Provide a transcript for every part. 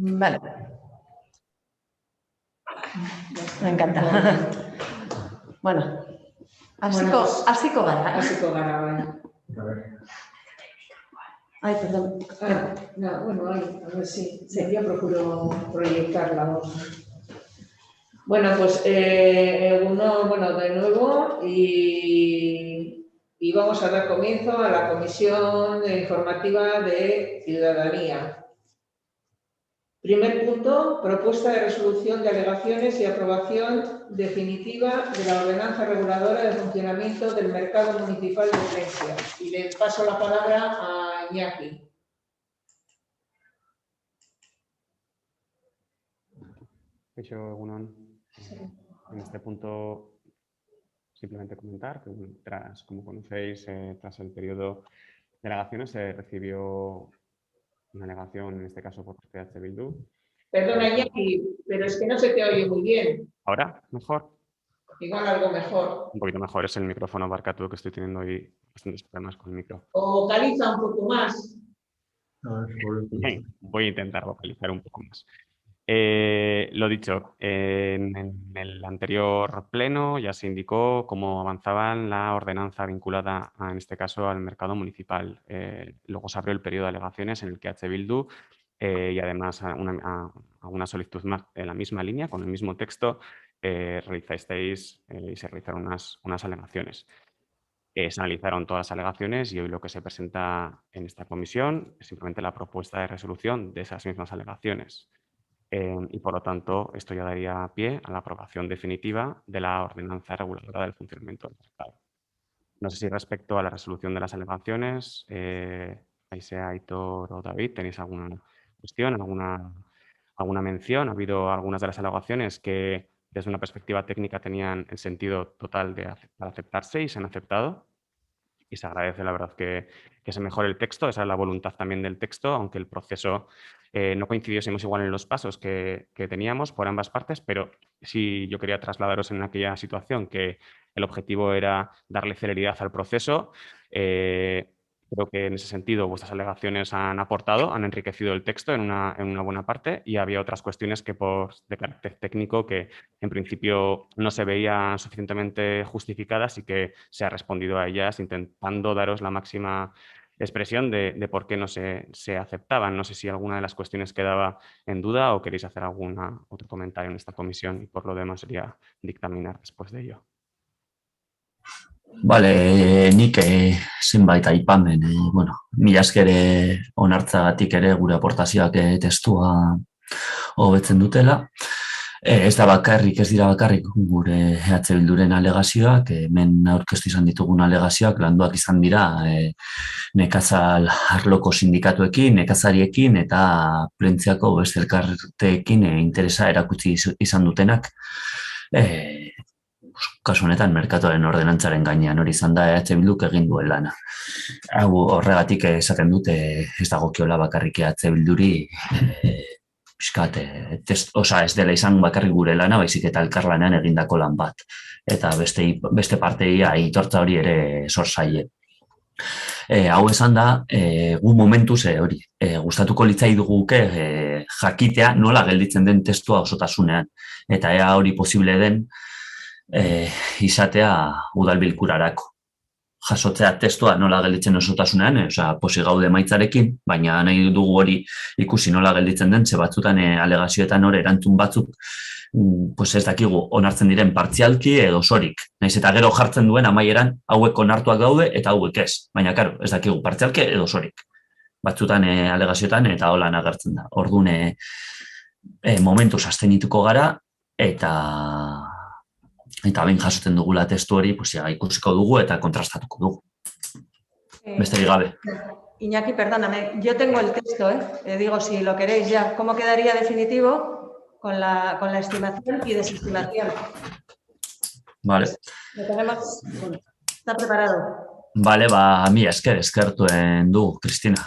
Vale. Me encanta. Bueno, hasiko gara. Hasiko gara, bai. Ay, perdón. No, bueno, a ver si yo procuro proyectar la voz. Bueno, pues bueno, de nuevo y vamos a dar comienzo a la Comisión Informativa de Ciudadanía. Primer punto, propuesta de resolución de alegaciones y aprobación definitiva de la ordenanza reguladora de funcionamiento del mercado municipal de Plensia. Y le paso la palabra a Iñaki. En este punto, simplemente comentar que, como conocéis, tras el periodo de alegaciones se recibió una alegación, en este caso por parte de H. Bildu. Perdona, Iñaki, pero es que no se te oye muy bien. ¿Ahora? ¿Mejor? Igual algo mejor. Un poquito mejor, es el micrófono Barcatu que estoy teniendo hoy bastantes problemas con el micro. O vocaliza un poco más. Bien, voy a intentar vocalizar un poco más. Lo dicho, en el anterior pleno ya se indicó cómo avanzaba la ordenanza vinculada, en este caso, al mercado municipal. Luego se abrió el periodo de alegaciones en el que H. Bildu y además a una solicitud más en la misma línea, con el mismo texto, realizasteis y se realizaron unas alegaciones. Se analizaron todas las alegaciones y hoy lo que se presenta en esta comisión es simplemente la propuesta de resolución de esas mismas alegaciones. Y por lo tanto, esto ya daría pie a la aprobación definitiva de la ordenanza reguladora del funcionamiento del mercado. No sé si respecto a la resolución de las alegaciones, sea Aitor o David, ¿tenéis alguna cuestión, alguna mención? Ha habido algunas de las alegaciones que desde una perspectiva técnica tenían el sentido total de aceptarse y se han aceptado. Y se agradece, la verdad, que se mejore el texto. Esa es la voluntad también del texto, aunque el proceso no coincidiésemos igual en los pasos que teníamos por ambas partes, pero sí yo quería trasladaros en aquella situación que el objetivo era darle celeridad al proceso. Creo que en ese sentido vuestras alegaciones han aportado, han enriquecido el texto en una buena parte, y había otras cuestiones que de carácter técnico que en principio no se veían suficientemente justificadas y que se ha respondido a ellas intentando daros la máxima expresión de por qué no se aceptaban. No sé si alguna de las cuestiones quedaba en duda o queréis hacer algún otro comentario en esta comisión, y por lo demás sería dictaminar después de ello. Bale, nik zenbait aipamen, bueno, mila esker onartzagatik ere gure aportazioak testua hobetzen dutela. Ez dira bakarrik gure EH Bilduren alegazioak, hemen aurkeztu izan ditugun alegazioak landuak izan dira nekazal arloko sindikatuekin, nekazariekin eta Plentziako beste elkarteekin interesa erakutsi izan dutenak. Kasu honetan, merkatuaren ordenantzaren gainean hori izan da EH Bilduk egin duen lana. Hau horregatik esaten dute ez dagokiola bakarrik EH Bilduri pixkat, ez dela izan bakarrik gure lana, baizik eta elkarlanean egindako lan bat. Eta beste partei aitortza hori ere zor zaie. Hau esan da, gu momentuz hori, gustatuko litzaiduguke jakitea nola gelditzen den testua osotasunean. Eta ea hori posible den izatea udalbilkurarako. Jasotzea testua nola gelditzen osotasunean, posi gaude maitzarekin, baina nahi dugu hori ikusi nola gelditzen den, ze batzutan alegazioetan hor erantzun batzuk, ez dakigu onartzen diren partzialki edo osorik. Naiz eta gero jartzen duen amaieran hauek onartuak daude eta hauek ez. Baina, karo, ez dakigu partzialki edo osorik. Batzutan alegazioetan eta holan agertzen da. Orduan, momentuz abstenituko gara eta behin jasotzen dugula testu hori, ikusiko dugu eta kontrastatuko dugu. Besterik gabe. Iñaki, perdóname, yo tengo el texto, digo, si lo queréis ya, ¿cómo quedaría definitivo con la estimación y desestimación? Vale. Lo tenemos, está preparado. Vale, mila eskertuen du, Cristina.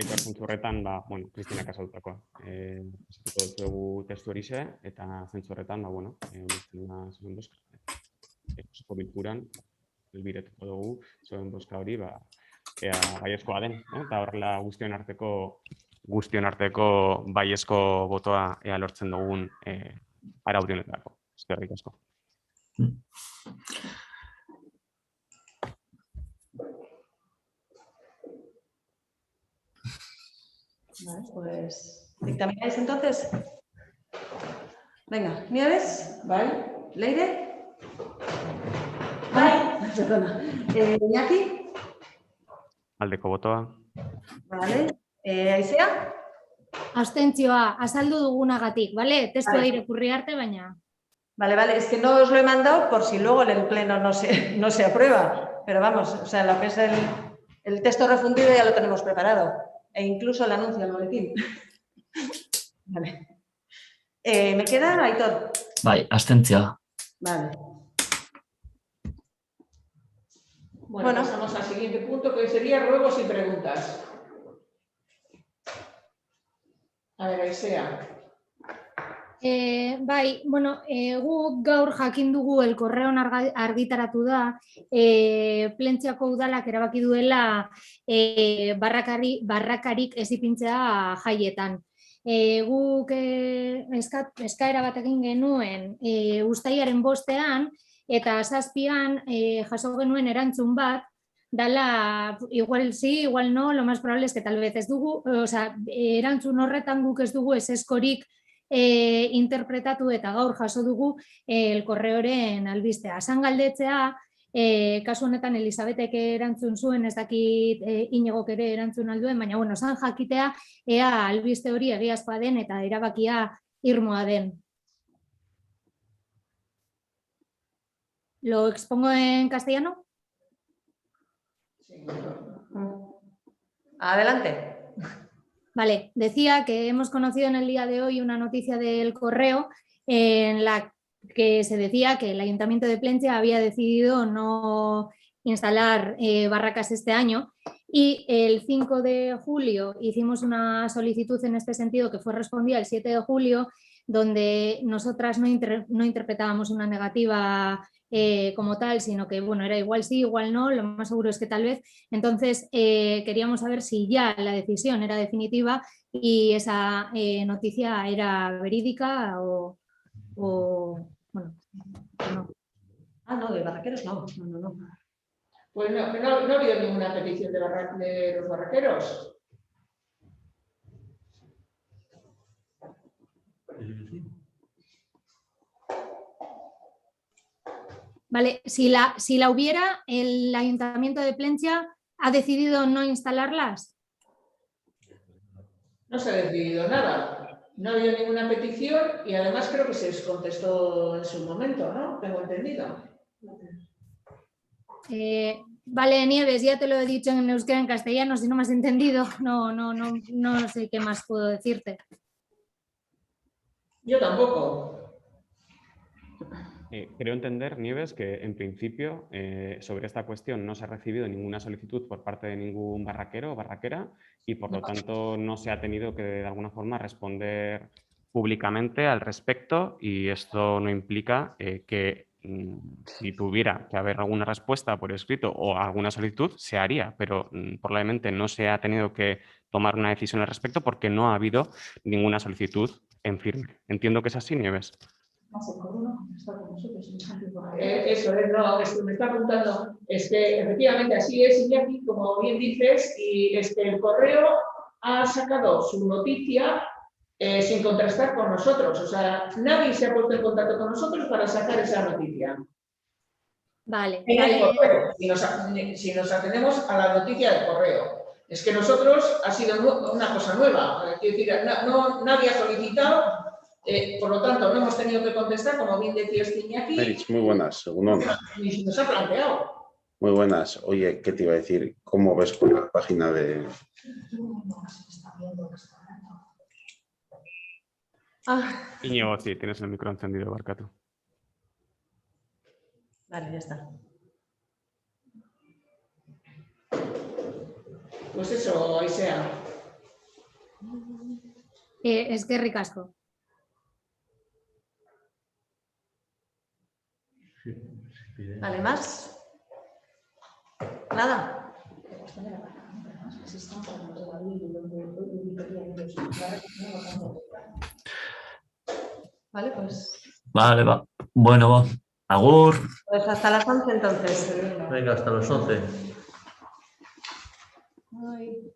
Aitor zentzu horretan, Kristina kasautakoa. Esatuko dugu testu horixe, eta zentzu horretan, osoko bilkuran, elbiretuko dugu, zuen bozka hori, baiezkoa den, eta horrela guztion arteko baiezko botoa lortzen dugun araudi honetarako. Eskerrik asko. Vale, pues dictamináis entonces. Venga, Nieves, Bai? Leire. Bai, perdona. Iñaki. Aldeko botoa. Vale. Aizea. Abstentzioa, azaldu dugunagatik, ¿vale? Testua Vale. irakurri arte, baina. Vale, es que no os lo he mandado por si luego en el pleno no se aprueba. Pero vamos, o sea, lo que es el texto refundido ya lo tenemos preparado. E incluso el anuncio al boletín. Vale. ¿Me queda Aitor? Bai, abstentzioa. Vale. Bueno, pasamos al siguiente punto, que sería ruegos y preguntas. A ver, Aizea. Bai, bueno, guk gaur jakin dugu el correon argitaratu da, Plentziako udalak erabaki duela barrakarik ez ipintzea jaietan. Guk eskaera bat egin genuen uztailaren 5ean eta 7an jaso genuen erantzun bat, dala, igual sí, igual no, lo más probable es que tal vez ez dugu, erantzun horretan guk ez dugu eseskorik interpretatu eta gaur jaso dugu el correoren albistea. Esan galdetzea, kasu honetan Elisabetek erantzun zuen, ez dakit Iñigok ere erantzun alduen, baina bueno, esan jakitea ea albiste hori egiazkoa den eta erabakia irmoa den. ¿Lo expongo en castellano? Sí. Adelante. Vale, decía que hemos conocido en el día de hoy una noticia del correo en la que se decía que el Ayuntamiento de Plentzia había decidido no instalar barracas este año y el 5 de julio hicimos una solicitud en este sentido que fue respondida el 7 de julio, donde nosotras no interpretábamos una negativa como tal, sino que bueno, era igual sí, igual no, lo más seguro es que tal vez. Entonces queríamos saber si ya la decisión era definitiva y esa noticia era verídica o bueno, no. Ah, no, de barraqueros no. Pues no ha habido ninguna petición de los barraqueros. Vale, si la hubiera, el Ayuntamiento de Plentzia ha decidido no instalarlas. No se ha decidido nada. No ha habido ninguna petición y además creo que se les contestó en su momento, ¿no? Tengo entendido. Vale, Nieves, ya te lo he dicho en euskera, en castellano, si no me has entendido, no sé qué más puedo decirte. Yo tampoco. Creo entender, Nieves, que en principio sobre esta cuestión no se ha recibido ninguna solicitud por parte de ningún barraquero o barraquera y por lo tanto no se ha tenido que de alguna forma responder públicamente al respecto y esto no implica que si tuviera que haber alguna respuesta por escrito o alguna solicitud se haría, pero probablemente no se ha tenido que tomar una decisión al respecto porque no ha habido ninguna solicitud en firme. Entiendo que es así, Nieves. Eso es, no, es que me está apuntando, es que efectivamente así es, Iñaki, como bien dices, y el correo ha sacado su noticia sin contrastar con nosotros, o sea, nadie se ha puesto en contacto con nosotros para sacar esa noticia. Vale. Si nos atendemos a la noticia del correo. Es que nosotros ha sido una cosa nueva, quiero decir, nadie ha solicitado. Por lo tanto, no hemos tenido que contestar, como bien decía Iñaki. Meritz, muy buenas, según Ni se nos ha planteado. Muy buenas. Oye, ¿qué te iba a decir? ¿Cómo ves por la página de...? Iñigo, sí, tienes el micro encendido, Barkatu. Vale, ya está. Pues eso, Aizea. Es que ricasco. Vale, ¿más? Nada. Vale, pues Vale, va. Bueno, va. Agur. hasta las 11 entonces. Venga, hasta las 11. Ay.